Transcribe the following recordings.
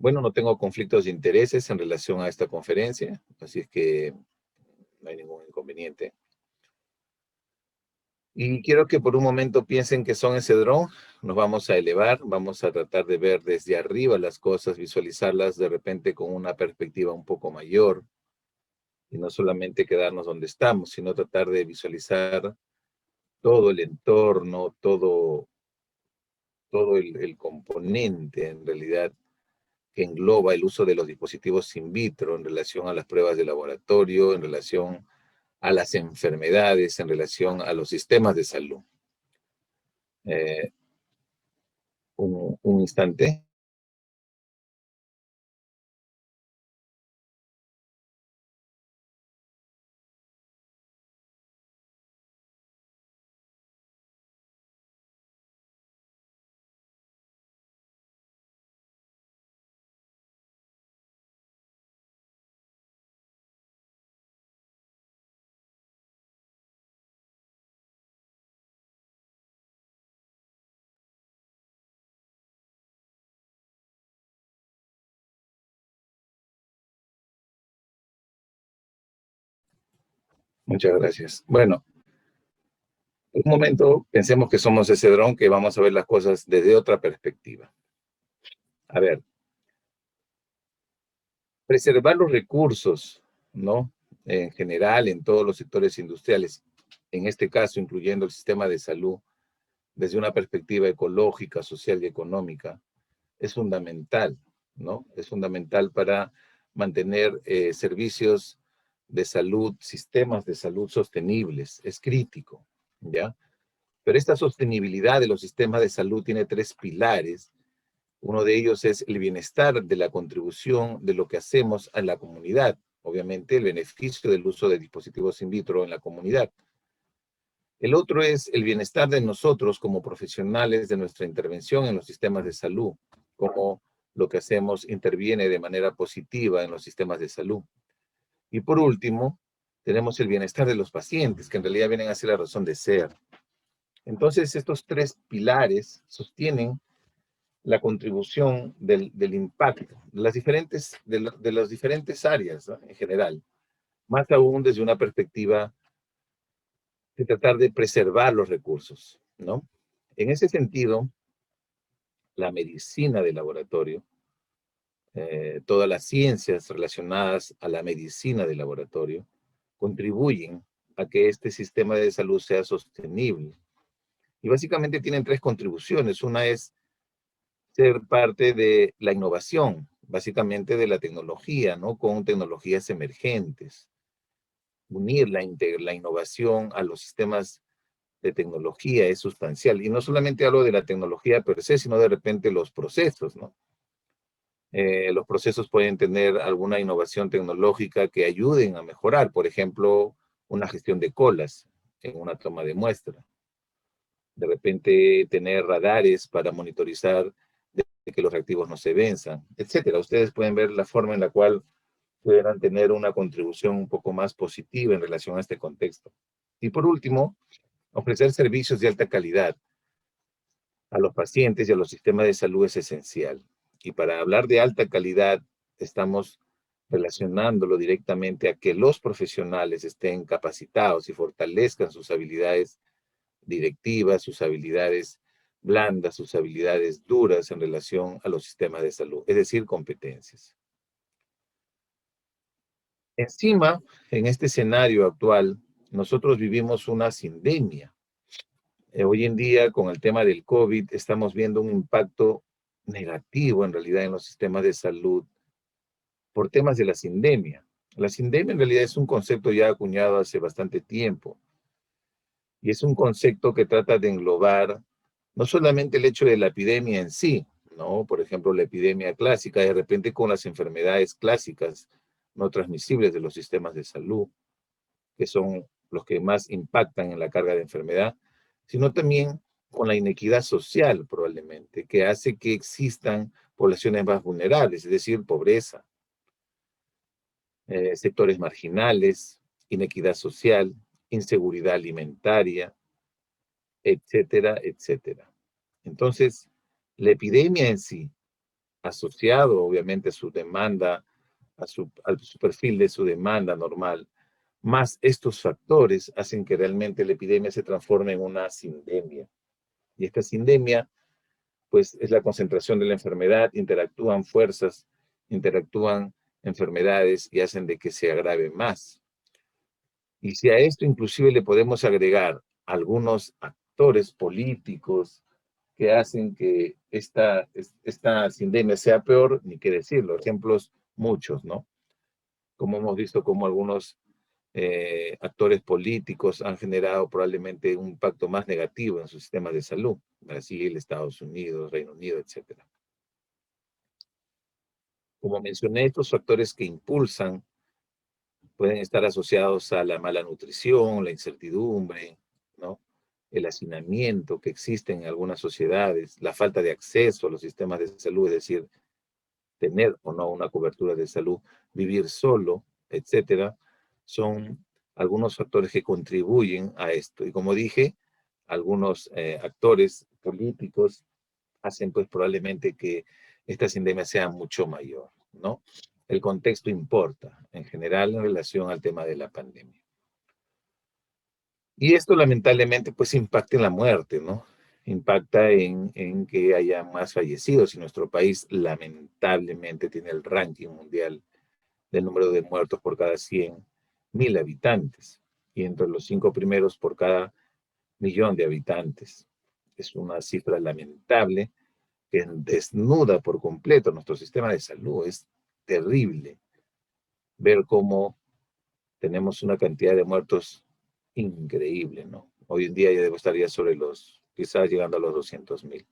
Bueno, no tengo conflictos de intereses en relación a esta conferencia, así es que no hay ningún inconveniente. Y quiero que por un momento piensen que son ese dron, nos vamos a elevar, vamos a tratar de ver desde arriba las cosas, visualizarlas de repente con una perspectiva un poco mayor, y no solamente quedarnos donde estamos, sino tratar de visualizar todo el entorno, todo el componente en realidad que engloba el uso de los dispositivos in vitro en relación a las pruebas de laboratorio, en relación a las enfermedades, en relación a los sistemas de salud. Eh, un instante. Muchas gracias. Bueno, un momento, pensemos que somos ese dron que vamos a ver las cosas desde otra perspectiva. A ver, preservar los recursos, ¿no? En general, en todos los sectores industriales, en este caso, incluyendo el sistema de salud, desde una perspectiva ecológica, social y económica, es fundamental, ¿no? Es fundamental para mantener servicios de salud, sistemas de salud sostenibles, es crítico, ¿ya? Pero esta sostenibilidad de los sistemas de salud tiene tres pilares. Uno de ellos es el bienestar de la contribución de lo que hacemos a la comunidad. Obviamente, el beneficio del uso de dispositivos in vitro en la comunidad. El otro es el bienestar de nosotros como profesionales de nuestra intervención en los sistemas de salud, cómo lo que hacemos interviene de manera positiva en los sistemas de salud. Y por último, tenemos el bienestar de los pacientes, que en realidad vienen a ser la razón de ser. Entonces, estos tres pilares sostienen la contribución del impacto de las diferentes áreas, ¿no? En general, más aún desde una perspectiva de tratar de preservar los recursos, ¿no? En ese sentido, la medicina de laboratorio, todas las ciencias relacionadas a la medicina de laboratorio, contribuyen a que este sistema de salud sea sostenible. Y básicamente tienen tres contribuciones. Una es ser parte de la innovación, básicamente de la tecnología, ¿no? Con tecnologías emergentes. Unir la innovación a los sistemas de tecnología es sustancial. Y no solamente hablo de la tecnología per se, sino de repente los procesos, ¿no? Los procesos pueden tener alguna innovación tecnológica que ayuden a mejorar, por ejemplo, una gestión de colas en una toma de muestra. De repente tener radares para monitorizar de que los reactivos no se venzan, etcétera. Ustedes pueden ver la forma en la cual pudieran tener una contribución un poco más positiva en relación a este contexto. Y por último, ofrecer servicios de alta calidad a los pacientes y a los sistemas de salud es esencial. Y para hablar de alta calidad, estamos relacionándolo directamente a que los profesionales estén capacitados y fortalezcan sus habilidades directivas, sus habilidades blandas, sus habilidades duras en relación a los sistemas de salud, es decir, competencias. Encima, en este escenario actual, nosotros vivimos una sindemia. Hoy en día, con el tema del COVID, estamos viendo un impacto negativo en realidad en los sistemas de salud por temas de la sindemia. La sindemia en realidad es un concepto ya acuñado hace bastante tiempo y es un concepto que trata de englobar no solamente el hecho de la epidemia en sí, ¿no? Por ejemplo, la epidemia clásica, de repente con las enfermedades clásicas no transmisibles de los sistemas de salud, que son los que más impactan en la carga de enfermedad, sino también con la inequidad social probablemente, que hace que existan poblaciones más vulnerables, es decir, pobreza, sectores marginales, inequidad social, inseguridad alimentaria, etcétera, etcétera. Entonces, la epidemia en sí asociado obviamente a su demanda, a su perfil de su demanda normal, más estos factores hacen que realmente la epidemia se transforme en una sindemia. Y esta sindemia, pues, es la concentración de la enfermedad, interactúan fuerzas, interactúan enfermedades y hacen de que se agrave más. Y si a esto inclusive le podemos agregar algunos actores políticos que hacen que esta sindemia sea peor, ni qué decirlo, ejemplos muchos, ¿no? Como hemos visto como algunos actores políticos han generado probablemente un impacto más negativo en sus sistemas de salud, Brasil, Estados Unidos, Reino Unido, etcétera. Como mencioné, estos factores que impulsan pueden estar asociados a la mala nutrición, la incertidumbre, ¿no? El hacinamiento que existe en algunas sociedades, la falta de acceso a los sistemas de salud, es decir, tener o no una cobertura de salud, vivir solo, etcétera, son algunos factores que contribuyen a esto. Y como dije, algunos actores políticos hacen pues probablemente que esta sindemia sea mucho mayor, ¿no? El contexto importa, en general, en relación al tema de la pandemia. Y esto lamentablemente pues impacta en la muerte, ¿no? Impacta en que haya más fallecidos y nuestro país lamentablemente tiene el ranking mundial del número de muertos por cada 100.000 habitantes y entre los 5 primeros por cada millón de habitantes. Es una cifra lamentable que desnuda por completo nuestro sistema de salud. Es terrible ver cómo tenemos una cantidad de muertos increíble, ¿no? Hoy en día ya debo estar ya sobre quizás llegando a los 200.000.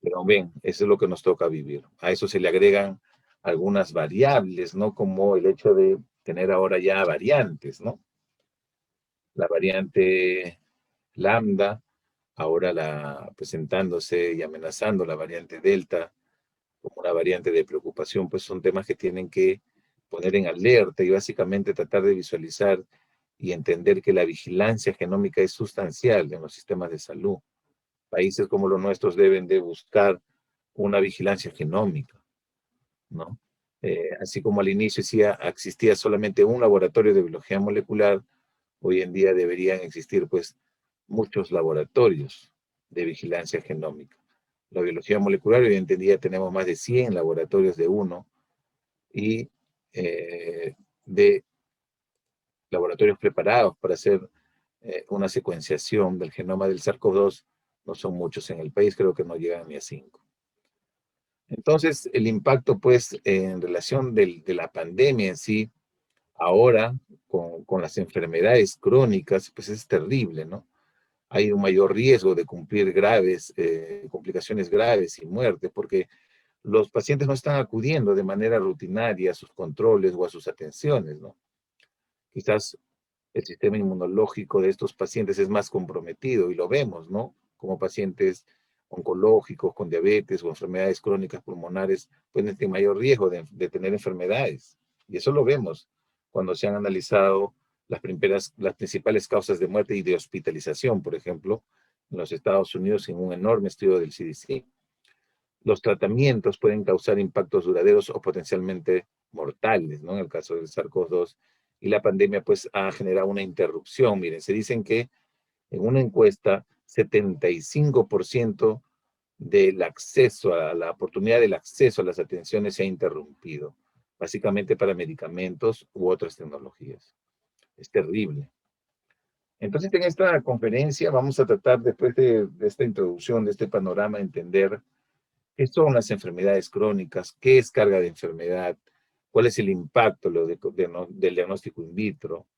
Pero bien, eso es lo que nos toca vivir. A eso se le agregan algunas variables, ¿no? Como el hecho de tener ahora ya variantes, ¿no? La variante lambda, ahora presentándose y amenazando la variante delta como una variante de preocupación, pues son temas que tienen que poner en alerta y básicamente tratar de visualizar y entender que la vigilancia genómica es sustancial en los sistemas de salud. Países como los nuestros deben de buscar una vigilancia genómica, ¿no? Así como al inicio existía solamente un laboratorio de biología molecular, hoy en día deberían existir pues muchos laboratorios de vigilancia genómica. La biología molecular, hoy en día tenemos más de 100 laboratorios de uno y de laboratorios preparados para hacer una secuenciación del genoma del SARS-CoV-2 no son muchos en el país, creo que no llegan ni a 5. Entonces, el impacto, pues, en relación de la pandemia en sí, ahora, con las enfermedades crónicas, pues es terrible, ¿no? Hay un mayor riesgo de cumplir complicaciones graves y muerte, porque los pacientes no están acudiendo de manera rutinaria a sus controles o a sus atenciones, ¿no? Quizás el sistema inmunológico de estos pacientes es más comprometido y lo vemos, ¿no? Como pacientes oncológicos con diabetes o enfermedades crónicas pulmonares pueden tener mayor riesgo de tener enfermedades. Y eso lo vemos cuando se han analizado las principales causas de muerte y de hospitalización, por ejemplo, en los Estados Unidos en un enorme estudio del CDC. Los tratamientos pueden causar impactos duraderos o potencialmente mortales, ¿no? En el caso del SARS-CoV-2. Y la pandemia, pues, ha generado una interrupción. Miren, se dicen que en una encuesta, 75% del acceso a la oportunidad del acceso a las atenciones se ha interrumpido, básicamente para medicamentos u otras tecnologías. Es terrible. Entonces, en esta conferencia vamos a tratar, después de esta introducción, de este panorama, entender qué son las enfermedades crónicas, qué es carga de enfermedad, cuál es el impacto del diagnóstico in vitro,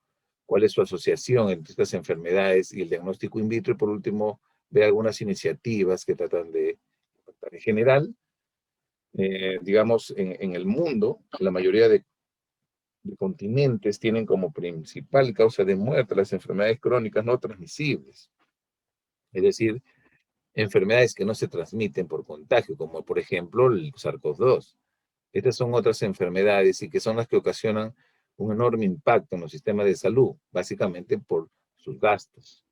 cuál es su asociación entre estas enfermedades y el diagnóstico in vitro, y por último, ver algunas iniciativas que tratan de impactar. En general, digamos, en el mundo, la mayoría de continentes tienen como principal causa de muerte las enfermedades crónicas no transmisibles, es decir, enfermedades que no se transmiten por contagio, como por ejemplo el SARS-CoV-2. Estas son otras enfermedades y que son las que ocasionan un enorme impacto en los sistemas de salud, básicamente por sus gastos.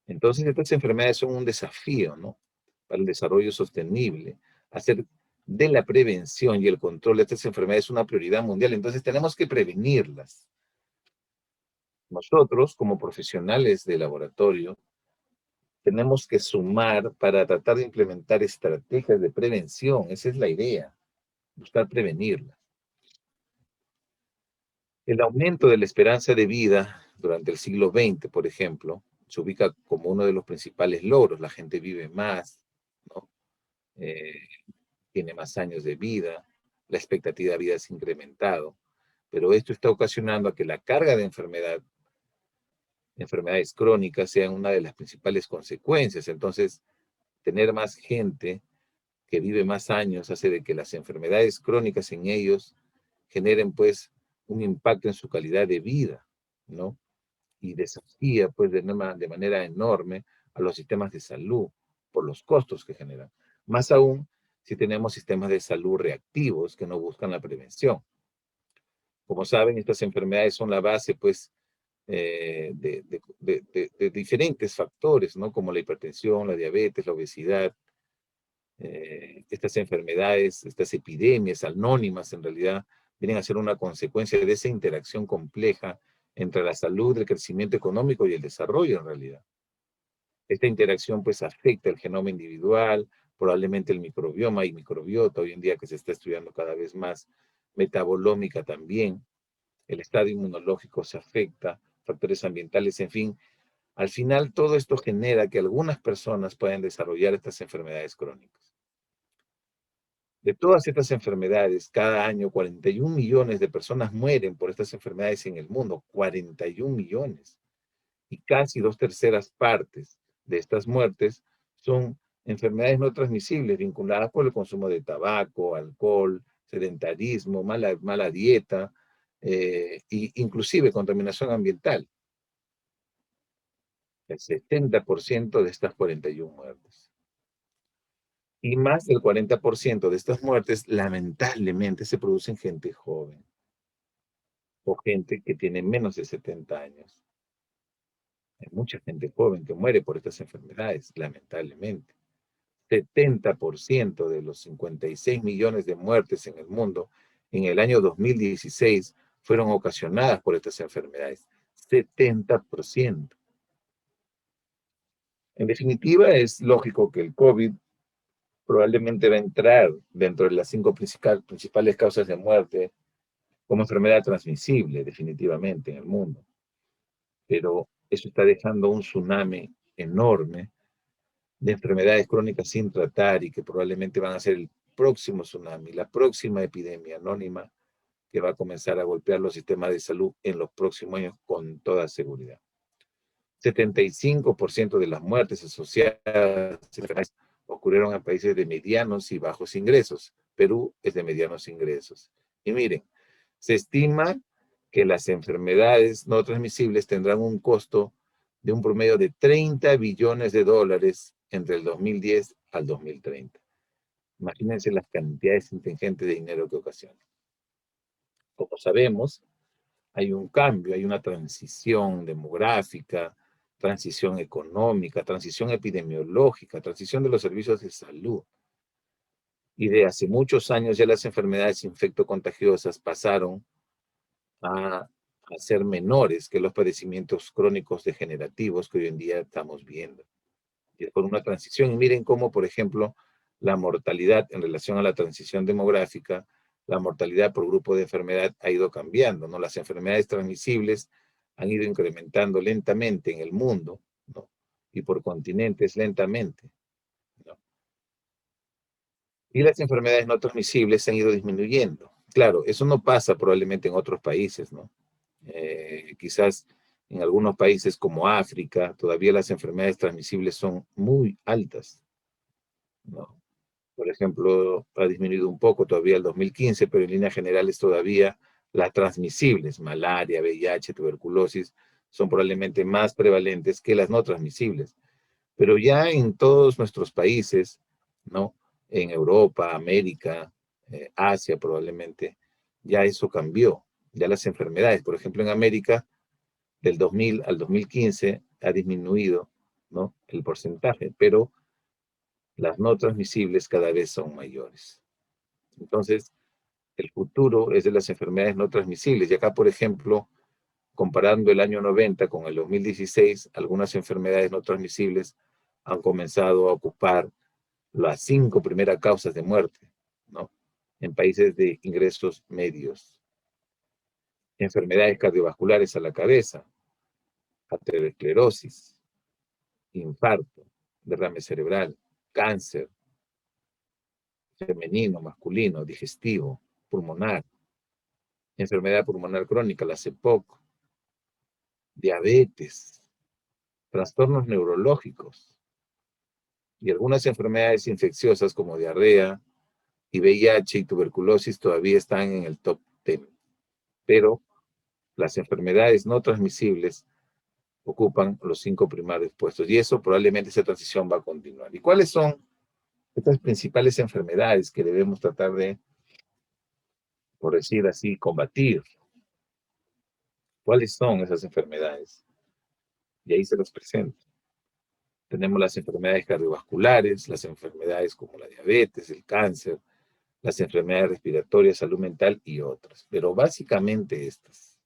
Entonces, estas enfermedades son un desafío, ¿no? Para el desarrollo sostenible, hacer de la prevención y el control de estas enfermedades es una prioridad mundial. Entonces tenemos que prevenirlas. Nosotros, como profesionales de laboratorio, tenemos que sumar para tratar de implementar estrategias de prevención. Esa es la idea, buscar prevenirlas. El aumento de la esperanza de vida durante el siglo XX, por ejemplo, se ubica como uno de los principales logros. La gente vive más, ¿no? Eh, tiene más años de vida, la expectativa de vida se ha incrementado, pero esto está ocasionando a que la carga de enfermedades crónicas sea una de las principales consecuencias. Entonces, tener más gente que vive más años hace de que las enfermedades crónicas en ellos generen pues un impacto en su calidad de vida, ¿no? Y desafía pues de manera enorme a los sistemas de salud por los costos que generan. Más aún si tenemos sistemas de salud reactivos que no buscan la prevención. Como saben, estas enfermedades son la base pues de diferentes factores, ¿no? Como la hipertensión, la diabetes, la obesidad, estas enfermedades, estas epidemias anónimas en realidad vienen a ser una consecuencia de esa interacción compleja entre la salud, el crecimiento económico y el desarrollo en realidad. Esta interacción pues afecta el genoma individual, probablemente el microbioma y microbiota hoy en día que se está estudiando cada vez más, metabolómica también, el estado inmunológico se afecta, factores ambientales, en fin. Al final todo esto genera que algunas personas puedan desarrollar estas enfermedades crónicas. De todas estas enfermedades, cada año 41 millones de personas mueren por estas enfermedades en el mundo, 41 millones. Y casi dos terceras partes de estas muertes son enfermedades no transmisibles vinculadas por el consumo de tabaco, alcohol, sedentarismo, mala dieta, e inclusive contaminación ambiental. El 70% de estas 41 muertes. Y más del 40% de estas muertes, lamentablemente, se producen en gente joven o gente que tiene menos de 70 años. Hay mucha gente joven que muere por estas enfermedades, lamentablemente. 70% de los 56 millones de muertes en el mundo en el año 2016 fueron ocasionadas por estas enfermedades. 70%. En definitiva, es lógico que el COVID probablemente va a entrar dentro de las 5 principales causas de muerte como enfermedad transmisible, definitivamente, en el mundo. Pero eso está dejando un tsunami enorme de enfermedades crónicas sin tratar y que probablemente van a ser el próximo tsunami, la próxima epidemia anónima que va a comenzar a golpear los sistemas de salud en los próximos años con toda seguridad. 75% de las muertes asociadas a enfermedades ocurrieron en países de medianos y bajos ingresos. Perú es de medianos ingresos. Y miren, se estima que las enfermedades no transmisibles tendrán un costo de un promedio de 30 billones de dólares entre el 2010 al 2030. Imagínense las cantidades ingentes de dinero que ocasionan. Como sabemos, hay un cambio, hay una transición demográfica, transición económica, transición epidemiológica, transición de los servicios de salud. Y de hace muchos años ya las enfermedades infectocontagiosas pasaron a ser menores que los padecimientos crónicos degenerativos que hoy en día estamos viendo. Y es por una transición. Y miren cómo, por ejemplo, la mortalidad en relación a la transición demográfica, la mortalidad por grupo de enfermedad ha ido cambiando, ¿no? Las enfermedades transmisibles han ido incrementando lentamente en el mundo, ¿no? Y por continentes lentamente, ¿no? Y las enfermedades no transmisibles han ido disminuyendo. Claro, eso no pasa probablemente en otros países, ¿no? Quizás en algunos países como África, todavía las enfermedades transmisibles son muy altas, ¿no? Por ejemplo, ha disminuido un poco todavía el 2015, pero en líneas generales todavía las transmisibles, malaria, VIH, tuberculosis, son probablemente más prevalentes que las no transmisibles. Pero ya en todos nuestros países, ¿no? En Europa, América, Asia probablemente, ya eso cambió. Ya las enfermedades, por ejemplo, en América, del 2000 al 2015 ha disminuido, ¿no? El porcentaje, pero las no transmisibles cada vez son mayores. Entonces, el futuro es de las enfermedades no transmisibles. Y acá, por ejemplo, comparando el año 90 con el 2016, algunas enfermedades no transmisibles han comenzado a ocupar las 5 primeras causas de muerte, ¿no? En países de ingresos medios. Enfermedades cardiovasculares a la cabeza, aterosclerosis, infarto, derrame cerebral, cáncer femenino, masculino, digestivo, pulmonar, enfermedad pulmonar crónica, la CEPOC, diabetes, trastornos neurológicos y algunas enfermedades infecciosas como diarrea y VIH y tuberculosis todavía están en el top 10. Pero las enfermedades no transmisibles ocupan los 5 primeros puestos y eso probablemente esa transición va a continuar. ¿Y cuáles son estas principales enfermedades que debemos tratar de, por decir así, combatir? ¿Cuáles son esas enfermedades? Y ahí se los presento. Tenemos las enfermedades cardiovasculares, las enfermedades como la diabetes, el cáncer, las enfermedades respiratorias, salud mental y otras. Pero básicamente estas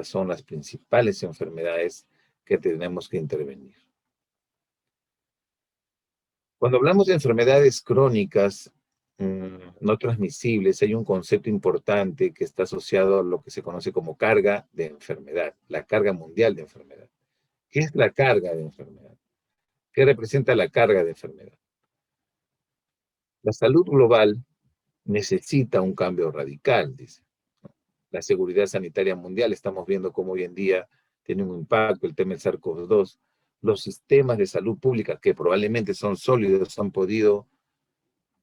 son las principales enfermedades que tenemos que intervenir. Cuando hablamos de enfermedades crónicas no transmisibles, hay un concepto importante que está asociado a lo que se conoce como carga de enfermedad, la carga mundial de enfermedad. ¿Qué es la carga de enfermedad? ¿Qué representa la carga de enfermedad? La salud global necesita un cambio radical, dice. La seguridad sanitaria mundial, estamos viendo cómo hoy en día tiene un impacto el tema del SARS-CoV-2. Los sistemas de salud pública, que probablemente son sólidos, han podido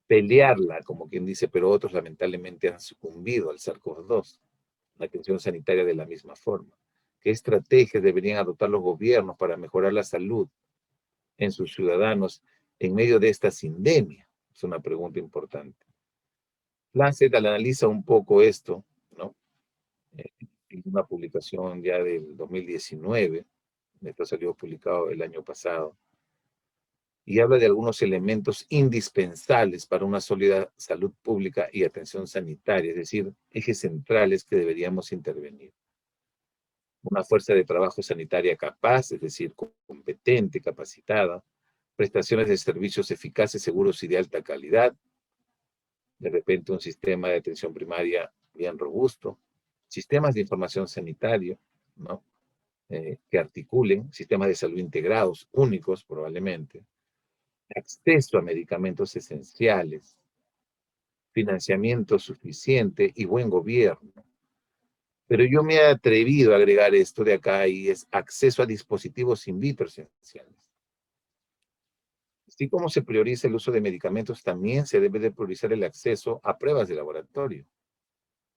pelearla, como quien dice, pero otros lamentablemente han sucumbido al SARS-CoV-2. La atención sanitaria de la misma forma. ¿Qué estrategias deberían adoptar los gobiernos para mejorar la salud en sus ciudadanos en medio de esta sindemia? Es una pregunta importante. Lancet analiza un poco esto, ¿no? En una publicación ya del 2019, esto salió publicado el año pasado, y habla de algunos elementos indispensables para una sólida salud pública y atención sanitaria, es decir, ejes centrales que deberíamos intervenir. Una fuerza de trabajo sanitaria capaz, es decir, competente, capacitada, prestaciones de servicios eficaces, seguros y de alta calidad, de repente un sistema de atención primaria bien robusto, sistemas de información sanitario, ¿no? Que articulen, sistemas de salud integrados, únicos probablemente, acceso a medicamentos esenciales, financiamiento suficiente y buen gobierno. Pero yo me he atrevido a agregar esto de acá y es acceso a dispositivos in vitro esenciales. Así como se prioriza el uso de medicamentos, también se debe de priorizar el acceso a pruebas de laboratorio.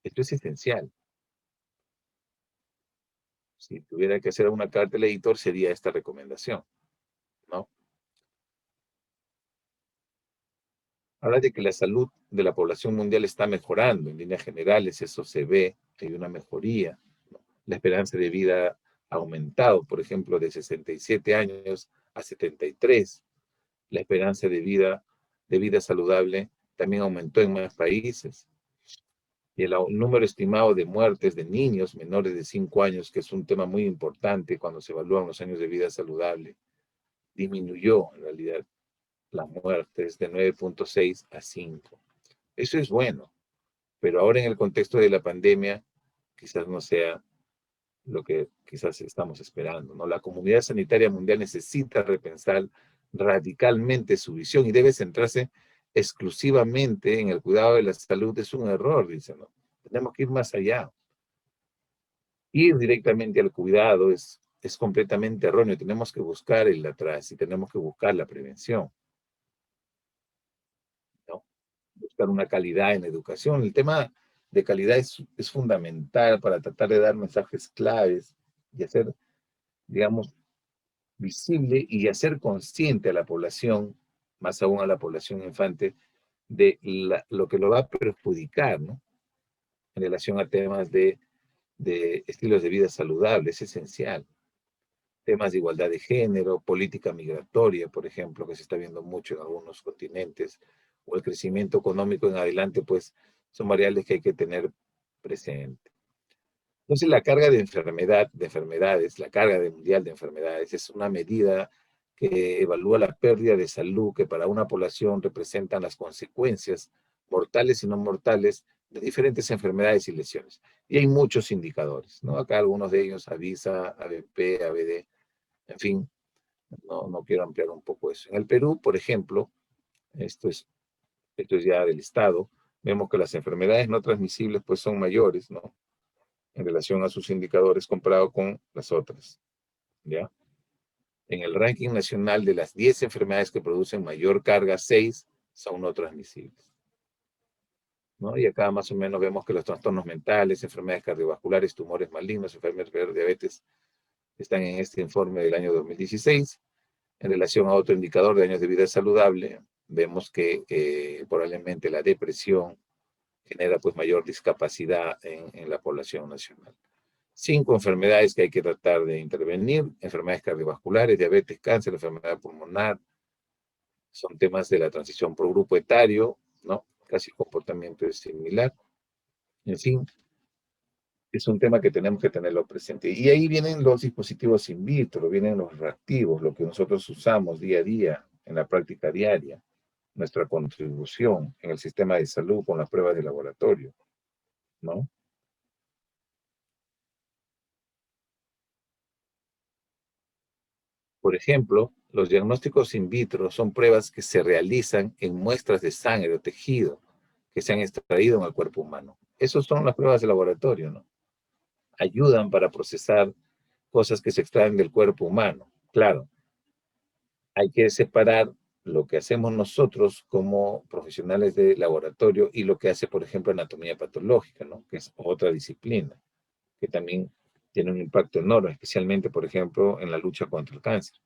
Esto es esencial. Si tuviera que hacer una carta al editor, sería esta recomendación, ¿no? Habla de que la salud de la población mundial está mejorando, en líneas generales eso se ve, hay una mejoría, ¿no? La esperanza de vida ha aumentado, por ejemplo, de 67 años a 73. La esperanza de vida saludable, también aumentó en más países. Y el número estimado de muertes de niños menores de 5 años, que es un tema muy importante cuando se evalúan los años de vida saludable, disminuyó en realidad las muertes de 9.6 a 5. Eso es bueno, pero ahora en el contexto de la pandemia quizás no sea lo que quizás estamos esperando, ¿no? La comunidad sanitaria mundial necesita repensar radicalmente su visión y debe centrarse exclusivamente en el cuidado de la salud. Es un error, dicen, ¿no? Tenemos que ir más allá. Ir directamente al cuidado es completamente erróneo. Tenemos que buscar el atrás y tenemos que buscar la prevención, ¿no? Buscar una calidad en la educación. El tema de calidad es fundamental para tratar de dar mensajes claves y hacer, digamos, visible y hacer consciente a la población, más aún a la población infante, de lo que lo va a perjudicar, ¿no? En relación a temas de estilos de vida saludables, es esencial. Temas de igualdad de género, política migratoria, por ejemplo, que se está viendo mucho en algunos continentes, o el crecimiento económico en adelante, pues son variables que hay que tener presente. Entonces, la carga de enfermedades, la carga mundial de enfermedades es una medida que evalúa la pérdida de salud que para una población representan las consecuencias mortales y no mortales de diferentes enfermedades y lesiones. Y hay muchos indicadores, ¿no? Acá algunos de ellos, AVISA, ABP, ABD, en fin, no quiero ampliar un poco eso. En el Perú, por ejemplo, esto es, esto es ya del Estado, vemos que las enfermedades no transmisibles pues son mayores, ¿no? En relación a sus indicadores comparado con las otras, ¿ya? En el ranking nacional de las 10 enfermedades que producen mayor carga, 6 son no transmisibles, ¿no? Y acá más o menos vemos que los trastornos mentales, enfermedades cardiovasculares, tumores malignos, enfermedades de diabetes, están en este informe del año 2016. En relación a otro indicador de años de vida saludable, vemos que probablemente la depresión genera pues mayor discapacidad en la población nacional. 5 enfermedades que hay que tratar de intervenir: enfermedades cardiovasculares, diabetes, cáncer, enfermedad pulmonar, son temas de la transición por grupo etario, ¿no? Casi el comportamiento es similar. En fin, es un tema que tenemos que tenerlo presente. Y ahí vienen los dispositivos in vitro, vienen los reactivos, lo que nosotros usamos día a día en la práctica diaria, nuestra contribución en el sistema de salud con las pruebas de laboratorio, ¿no? Por ejemplo, los diagnósticos in vitro son pruebas que se realizan en muestras de sangre o tejido que se han extraído en el cuerpo humano. Esas son las pruebas de laboratorio, ¿no? Ayudan para procesar cosas que se extraen del cuerpo humano. Claro, hay que separar lo que hacemos nosotros como profesionales de laboratorio y lo que hace, por ejemplo, anatomía patológica, ¿no? Que es otra disciplina, que también tiene un impacto enorme, especialmente, por ejemplo, en la lucha contra el cáncer.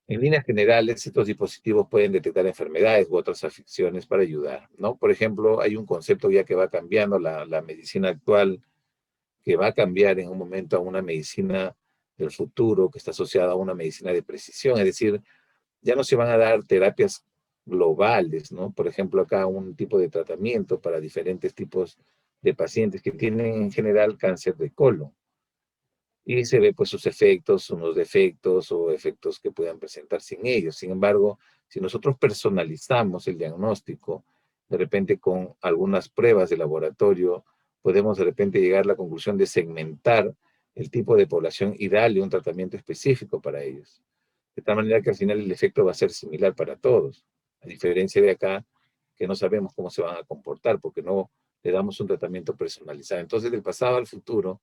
En líneas generales, estos dispositivos pueden detectar enfermedades u otras afecciones para ayudar, ¿no? Por ejemplo, hay un concepto ya que va cambiando la medicina actual, que va a cambiar en un momento a una medicina del futuro, que está asociada a una medicina de precisión, es decir, ya no se van a dar terapias globales, ¿no? Por ejemplo, acá un tipo de tratamiento para diferentes tipos de pacientes que tienen en general cáncer de colon y se ve pues sus efectos, unos defectos o efectos que puedan presentarse en ellos. Sin embargo, si nosotros personalizamos el diagnóstico, de repente con algunas pruebas de laboratorio, podemos de repente llegar a la conclusión de segmentar el tipo de población y darle un tratamiento específico para ellos. De tal manera que al final el efecto va a ser similar para todos, a diferencia de acá, que no sabemos cómo se van a comportar porque no le damos un tratamiento personalizado. Entonces, del pasado al futuro,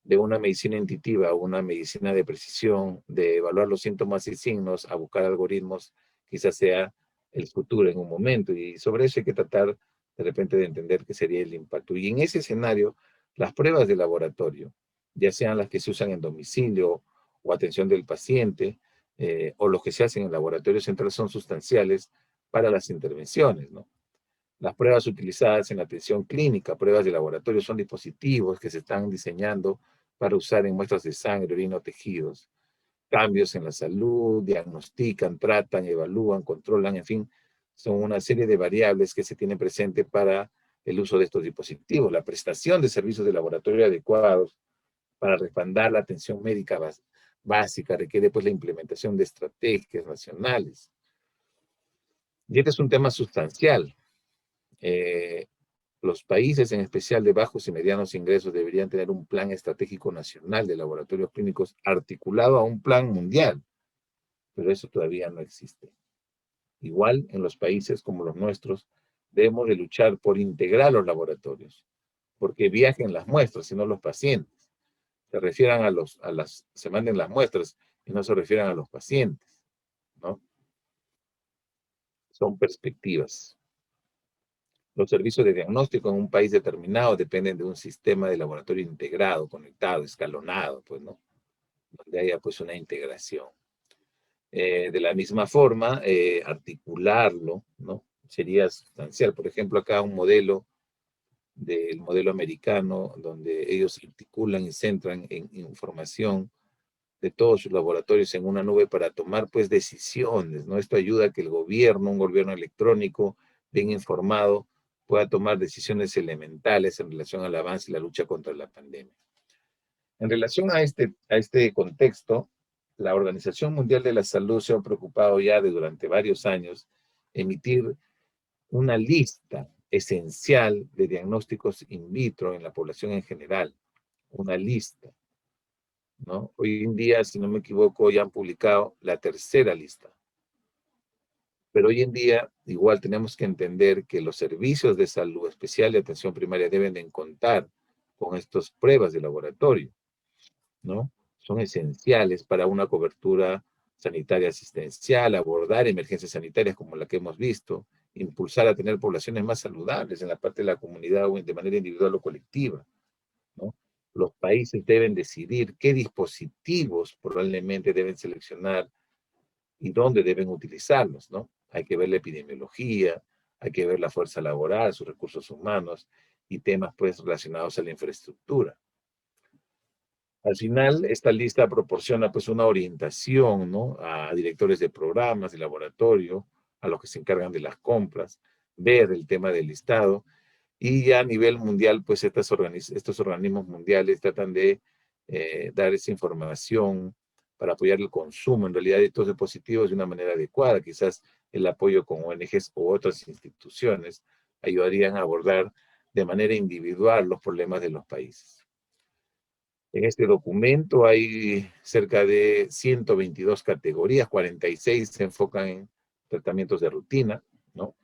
de una medicina intuitiva a una medicina de precisión, de evaluar los síntomas y signos, a buscar algoritmos, quizás sea el futuro en un momento. Y sobre eso hay que tratar de repente de entender qué sería el impacto. Y en ese escenario, las pruebas de laboratorio, ya sean las que se usan en domicilio o atención del paciente, o los que se hacen en laboratorio central son sustanciales para las intervenciones, ¿no? Las pruebas utilizadas en la atención clínica, pruebas de laboratorio, son dispositivos que se están diseñando para usar en muestras de sangre, orina o tejidos. Cambios en la salud, diagnostican, tratan, evalúan, controlan, en fin, son una serie de variables que se tienen presente para el uso de estos dispositivos. La prestación de servicios de laboratorio adecuados para respaldar la atención médica básica requiere pues la implementación de estrategias nacionales. Y este es un tema sustancial. Eh, Los países, en especial de bajos y medianos ingresos, deberían tener un plan estratégico nacional de laboratorios clínicos articulado a un plan mundial, pero eso todavía no existe. Igual, en los países como los nuestros, debemos de luchar por integrar los laboratorios, porque viajen las muestras y no los pacientes. Se refieran se manden las muestras y no se refieran a los pacientes, ¿no? Son perspectivas. Los servicios de diagnóstico en un país determinado dependen de un sistema de laboratorio integrado, conectado, escalonado, pues, ¿no? Donde haya, pues, una integración. De la misma forma, articularlo, ¿no? Sería sustancial. Por ejemplo, acá un modelo del modelo americano, donde ellos articulan y centran en información de todos sus laboratorios en una nube para tomar pues decisiones, ¿no? Esto ayuda a que el gobierno, un gobierno electrónico, bien informado, pueda tomar decisiones elementales en relación al avance y la lucha contra la pandemia. En relación a este contexto, la Organización Mundial de la Salud se ha preocupado ya de durante varios años emitir una lista esencial de diagnósticos in vitro en la población en general, una lista, ¿no? Hoy en día, si no me equivoco, ya han publicado la tercera lista. Pero hoy en día, igual tenemos que entender que los servicios de salud especial y atención primaria deben de contar con estas pruebas de laboratorio, ¿no? Son esenciales para una cobertura sanitaria asistencial, abordar emergencias sanitarias como la que hemos visto, impulsar a tener poblaciones más saludables en la parte de la comunidad o de manera individual o colectiva, ¿no? Los países deben decidir qué dispositivos probablemente deben seleccionar y dónde deben utilizarlos, ¿no? Hay que ver la epidemiología, hay que ver la fuerza laboral, sus recursos humanos y temas pues relacionados a la infraestructura. Al final, esta lista proporciona pues una orientación, ¿no? A directores de programas, de laboratorio, a los que se encargan de las compras, ver el tema del listado y ya a nivel mundial, pues estos organismos mundiales tratan de dar esa información para apoyar el consumo en realidad de estos dispositivos de una manera adecuada. Quizás el apoyo con ONGs u otras instituciones ayudarían a abordar de manera individual los problemas de los países. En este documento hay cerca de 122 categorías, 46 se enfocan en tratamientos de rutina, ¿no?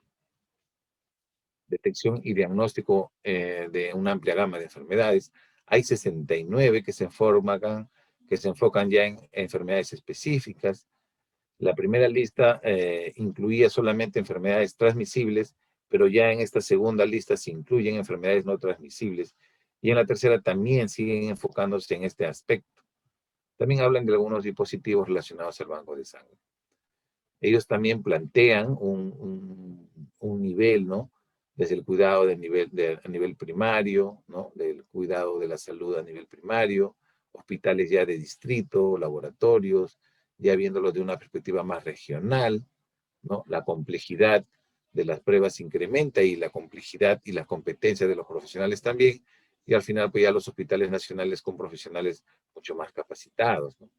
Detección y diagnóstico de una amplia gama de enfermedades. Hay 69 que se enfocan ya en enfermedades específicas. La primera lista incluía solamente enfermedades transmisibles, pero ya en esta segunda lista se incluyen enfermedades no transmisibles. Y en la tercera también siguen enfocándose en este aspecto. También hablan de algunos dispositivos relacionados al banco de sangre. Ellos también plantean un nivel, ¿no? Desde el cuidado a nivel primario, ¿no? Del cuidado de la salud a nivel primario, hospitales ya de distrito, laboratorios, ya viéndolo de una perspectiva más regional, ¿no? La complejidad de las pruebas incrementa y la complejidad y las competencias de los profesionales también, y al final pues ya los hospitales nacionales con profesionales mucho más capacitados, ¿no?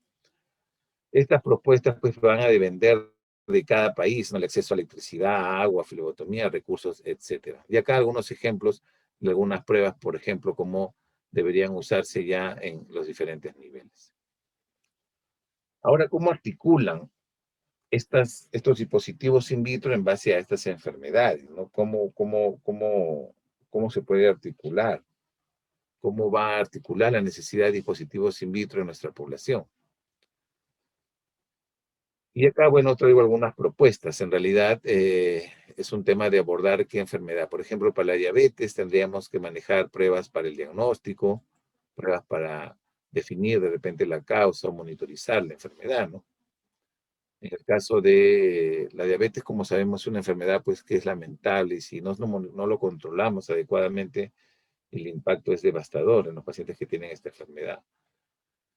Estas propuestas pues van a depender de cada país, ¿no? El acceso a electricidad, agua, flebotomía, recursos, etcétera. Y acá algunos ejemplos de algunas pruebas, por ejemplo, cómo deberían usarse ya en los diferentes niveles. Ahora, ¿cómo articulan estos dispositivos in vitro en base a estas enfermedades, ¿no? ¿Cómo se puede articular? ¿Cómo va a articular la necesidad de dispositivos in vitro en nuestra población? Y acá, bueno, traigo algunas propuestas. En realidad, es un tema de abordar qué enfermedad. Por ejemplo, para la diabetes tendríamos que manejar pruebas para el diagnóstico, pruebas para definir de repente la causa o monitorizar la enfermedad, ¿no? En el caso de la diabetes, como sabemos, es una enfermedad pues que es lamentable y si no lo controlamos adecuadamente, el impacto es devastador en los pacientes que tienen esta enfermedad.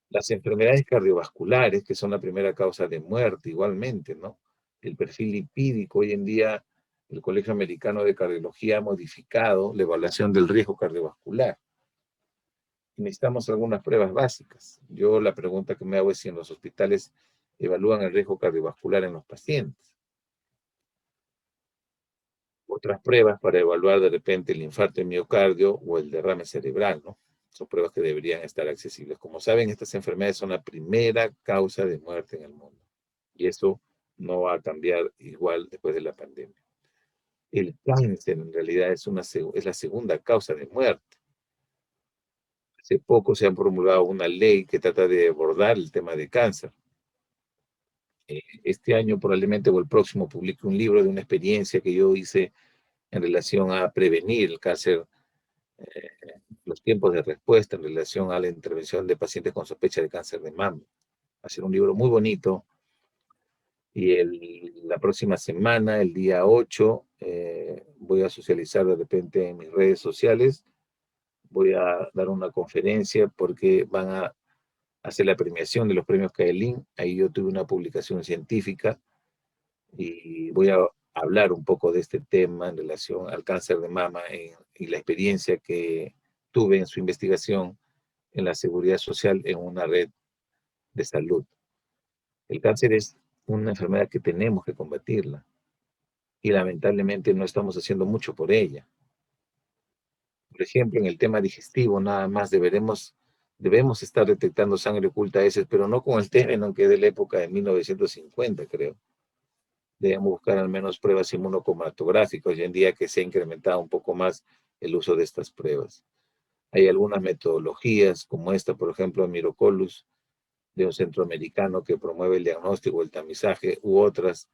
Las enfermedades cardiovasculares, que son la primera causa de muerte igualmente, ¿no? El perfil lipídico, hoy en día el Colegio Americano de Cardiología ha modificado la evaluación del riesgo cardiovascular. Y necesitamos algunas pruebas básicas. Yo la pregunta que me hago es si en los hospitales evalúan el riesgo cardiovascular en los pacientes. Otras pruebas para evaluar de repente el infarto de miocardio o el derrame cerebral, ¿no? Son pruebas que deberían estar accesibles. Como saben, estas enfermedades son la primera causa de muerte en el mundo. Y eso no va a cambiar igual después de la pandemia. El cáncer en realidad es la segunda causa de muerte. Hace poco se ha promulgado una ley que trata de abordar el tema de cáncer. Este año probablemente o el próximo publique un libro de una experiencia que yo hice en relación a prevenir el cáncer, eh, los tiempos de respuesta en relación a la intervención de pacientes con sospecha de cáncer de mama. Va a ser un libro muy bonito y la próxima semana, el día 8, voy a socializar de repente en mis redes sociales, voy a dar una conferencia porque van a hace la premiación de los premios Kaelin. Ahí yo tuve una publicación científica y voy a hablar un poco de este tema en relación al cáncer de mama y la experiencia que tuve en su investigación en la seguridad social en una red de salud. El cáncer es una enfermedad que tenemos que combatirla y lamentablemente no estamos haciendo mucho por ella. Por ejemplo, en el tema digestivo, nada más debemos estar detectando sangre oculta a veces, pero no con el Tevenon, que es de la época de 1950, creo. Debemos buscar al menos pruebas inmunocromatográficas, hoy en día que se ha incrementado un poco más el uso de estas pruebas. Hay algunas metodologías, como esta, por ejemplo, Mirocolus, de un centroamericano que promueve el diagnóstico, el tamizaje, u otras.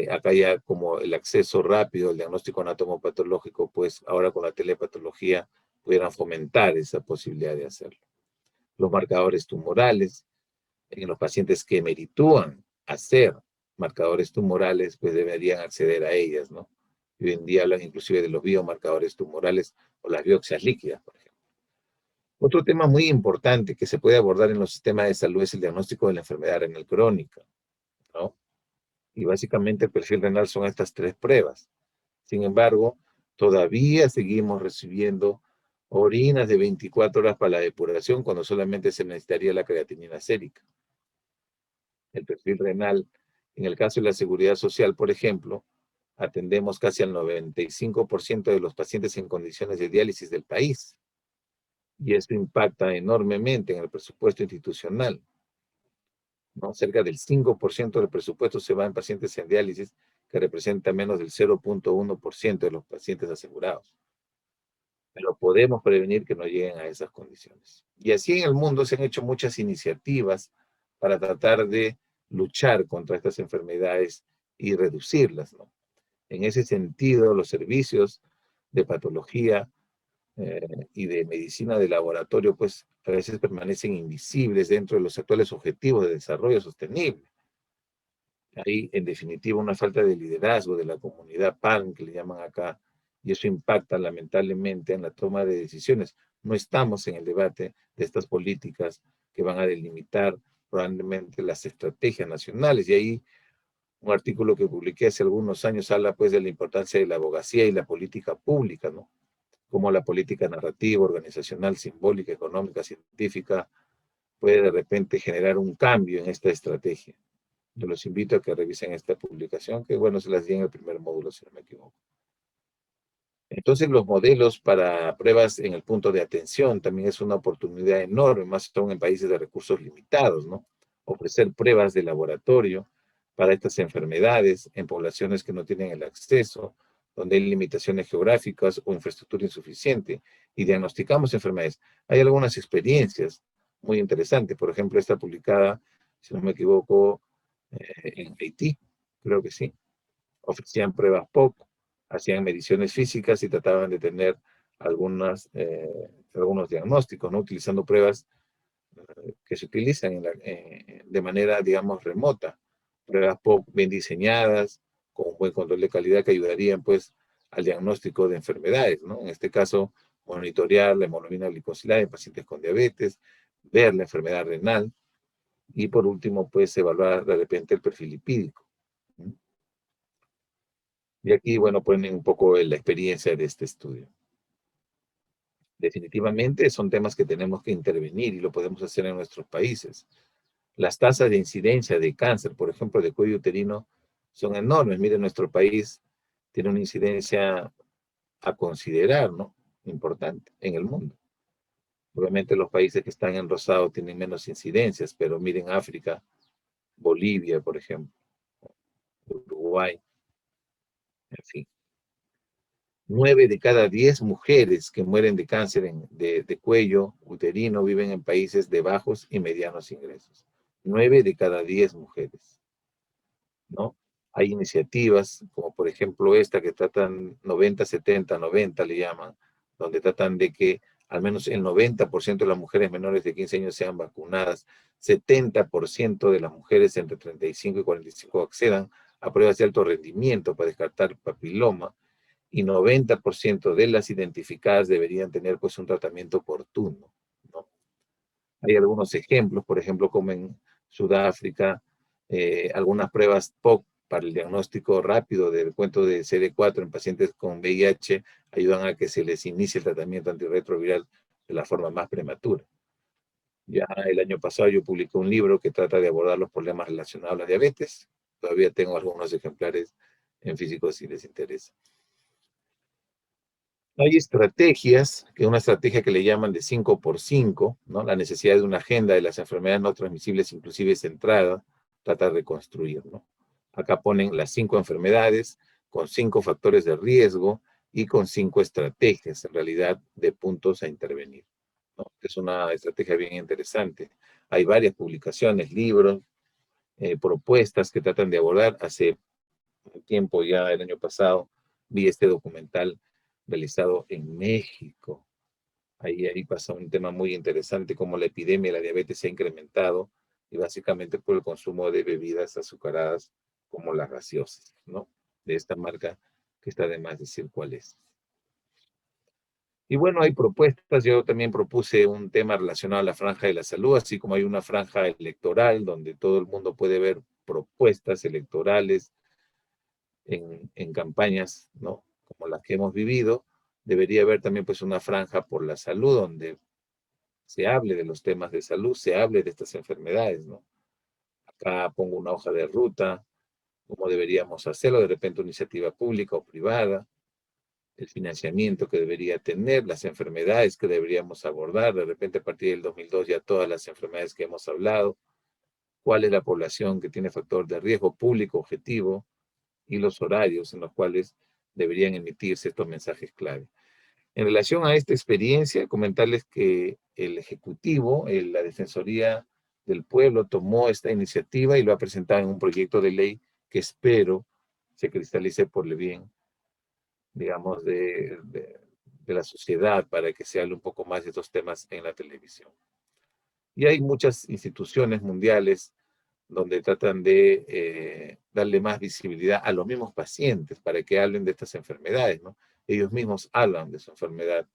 Acá ya como el acceso rápido al diagnóstico anatomopatológico, pues ahora con la telepatología pudieran fomentar esa posibilidad de hacerlo. Los marcadores tumorales, en los pacientes que meritúan hacer marcadores tumorales, pues deberían acceder a ellas, ¿no? Y hoy en día hablan inclusive de los biomarcadores tumorales o las biopsias líquidas, por ejemplo. Otro tema muy importante que se puede abordar en los sistemas de salud es el diagnóstico de la enfermedad renal crónica, ¿no? Y básicamente el perfil renal son estas tres pruebas. Sin embargo, todavía seguimos recibiendo orinas de 24 horas para la depuración cuando solamente se necesitaría la creatinina sérica. El perfil renal, en el caso de la seguridad social, por ejemplo, atendemos casi al 95% de los pacientes en condiciones de diálisis del país. Y esto impacta enormemente en el presupuesto institucional, ¿no? Cerca del 5% del presupuesto se va en pacientes en diálisis, que representa menos del 0,1% de los pacientes asegurados. Pero podemos prevenir que no lleguen a esas condiciones. Y así en el mundo se han hecho muchas iniciativas para tratar de luchar contra estas enfermedades y reducirlas, ¿no? En ese sentido, los servicios de patología y de medicina de laboratorio, pues a veces permanecen invisibles dentro de los actuales objetivos de desarrollo sostenible. Hay, en definitiva, una falta de liderazgo de la comunidad PAN, que le llaman acá, y eso impacta lamentablemente en la toma de decisiones. No estamos en el debate de estas políticas que van a delimitar probablemente las estrategias nacionales. Y ahí un artículo que publiqué hace algunos años habla pues de la importancia de la abogacía y la política pública, ¿no? Como la política narrativa, organizacional, simbólica, económica, científica, puede de repente generar un cambio en esta estrategia. Yo los invito a que revisen esta publicación, que bueno, se las di en el primer módulo, si no me equivoco. Entonces, los modelos para pruebas en el punto de atención también es una oportunidad enorme, más aún en países de recursos limitados, ¿no? Ofrecer pruebas de laboratorio para estas enfermedades en poblaciones que no tienen el acceso, donde hay limitaciones geográficas o infraestructura insuficiente, y diagnosticamos enfermedades. Hay algunas experiencias muy interesantes, por ejemplo, esta publicada, si no me equivoco, en Haití, creo que sí. Ofrecían pruebas POC, hacían mediciones físicas y trataban de tener algunos diagnósticos, ¿no? Utilizando pruebas que se utilizan de manera, digamos, remota. Pruebas POC bien diseñadas, con un buen control de calidad que ayudarían, pues, al diagnóstico de enfermedades, ¿no? En este caso, monitorear la hemoglobina glicosilada en pacientes con diabetes, ver la enfermedad renal y, por último, pues, evaluar de repente el perfil lipídico. Y aquí, bueno, ponen un poco la experiencia de este estudio. Definitivamente son temas que tenemos que intervenir y lo podemos hacer en nuestros países. Las tasas de incidencia de cáncer, por ejemplo, de cuello uterino, son enormes. Miren, nuestro país tiene una incidencia a considerar, ¿no? Importante en el mundo. Obviamente los países que están en rosado tienen menos incidencias, pero miren África, Bolivia, por ejemplo, Uruguay, en fin. 9 de cada 10 mujeres que mueren de cáncer de cuello uterino viven en países de bajos y medianos ingresos. 9 de cada 10 mujeres, ¿no? Hay iniciativas como por ejemplo esta que tratan 90-70-90 le llaman, donde tratan de que al menos el 90% de las mujeres menores de 15 años sean vacunadas, 70% de las mujeres entre 35 y 45 accedan a pruebas de alto rendimiento para descartar papiloma, y 90% de las identificadas deberían tener pues un tratamiento oportuno, ¿no? Hay algunos ejemplos, por ejemplo, como en Sudáfrica, algunas pruebas POC para el diagnóstico rápido del cuento de CD4 en pacientes con VIH ayudan a que se les inicie el tratamiento antirretroviral de la forma más prematura. Ya el año pasado yo publiqué un libro que trata de abordar los problemas relacionados a la diabetes. Todavía tengo algunos ejemplares en físico si les interesa. Hay estrategias, que una estrategia que le llaman de 5x5, ¿no? La necesidad de una agenda de las enfermedades no transmisibles, inclusive centrada, trata de reconstruir, ¿no? Acá ponen las 5 enfermedades con 5 factores de riesgo y con 5 estrategias, en realidad, de puntos a intervenir, ¿no? Es una estrategia bien interesante. Hay varias publicaciones, libros, propuestas que tratan de abordar. Hace un tiempo ya, el año pasado, vi este documental realizado en México. Ahí pasa un tema muy interesante, cómo la epidemia de la diabetes se ha incrementado y básicamente por el consumo de bebidas azucaradas como las gaseosas, ¿no? De esta marca que está de más decir cuál es. Y bueno, hay propuestas. Yo también propuse un tema relacionado a la franja de la salud, así como hay una franja electoral donde todo el mundo puede ver propuestas electorales en campañas, ¿no? Como las que hemos vivido. Debería haber también pues una franja por la salud donde se hable de los temas de salud, se hable de estas enfermedades, ¿no? Acá pongo una hoja de ruta, cómo deberíamos hacerlo, de repente una iniciativa pública o privada, el financiamiento que debería tener, las enfermedades que deberíamos abordar, de repente a partir del 2002 ya todas las enfermedades que hemos hablado, cuál es la población que tiene factor de riesgo público objetivo y los horarios en los cuales deberían emitirse estos mensajes clave. En relación a esta experiencia, comentarles que el Ejecutivo, la Defensoría del Pueblo, tomó esta iniciativa y lo ha presentado en un proyecto de ley que espero se cristalice por el bien, digamos, de la sociedad para que se hable un poco más de estos temas en la televisión. Y hay muchas instituciones mundiales donde tratan de darle más visibilidad a los mismos pacientes para que hablen de estas enfermedades, ¿no? Ellos mismos hablan de su enfermedad.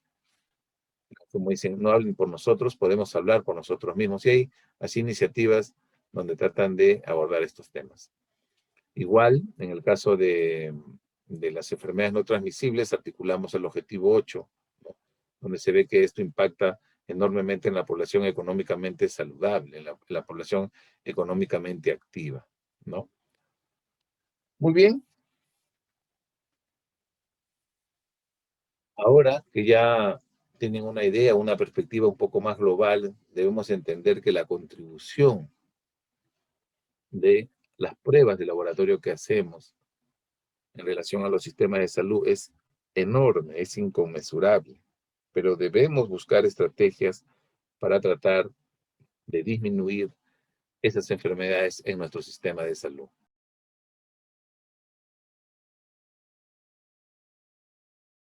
Como dicen, no hablen por nosotros, podemos hablar por nosotros mismos. Y hay así iniciativas donde tratan de abordar estos temas. Igual, en el caso de las enfermedades no transmisibles, articulamos el objetivo 8, ¿no? Donde se ve que esto impacta enormemente en la población económicamente saludable, en la población económicamente activa, ¿no? Muy bien, ahora que ya tienen una idea, una perspectiva un poco más global, debemos entender que la contribución de las pruebas de laboratorio que hacemos en relación a los sistemas de salud es enorme, es inconmensurable, pero debemos buscar estrategias para tratar de disminuir esas enfermedades en nuestro sistema de salud.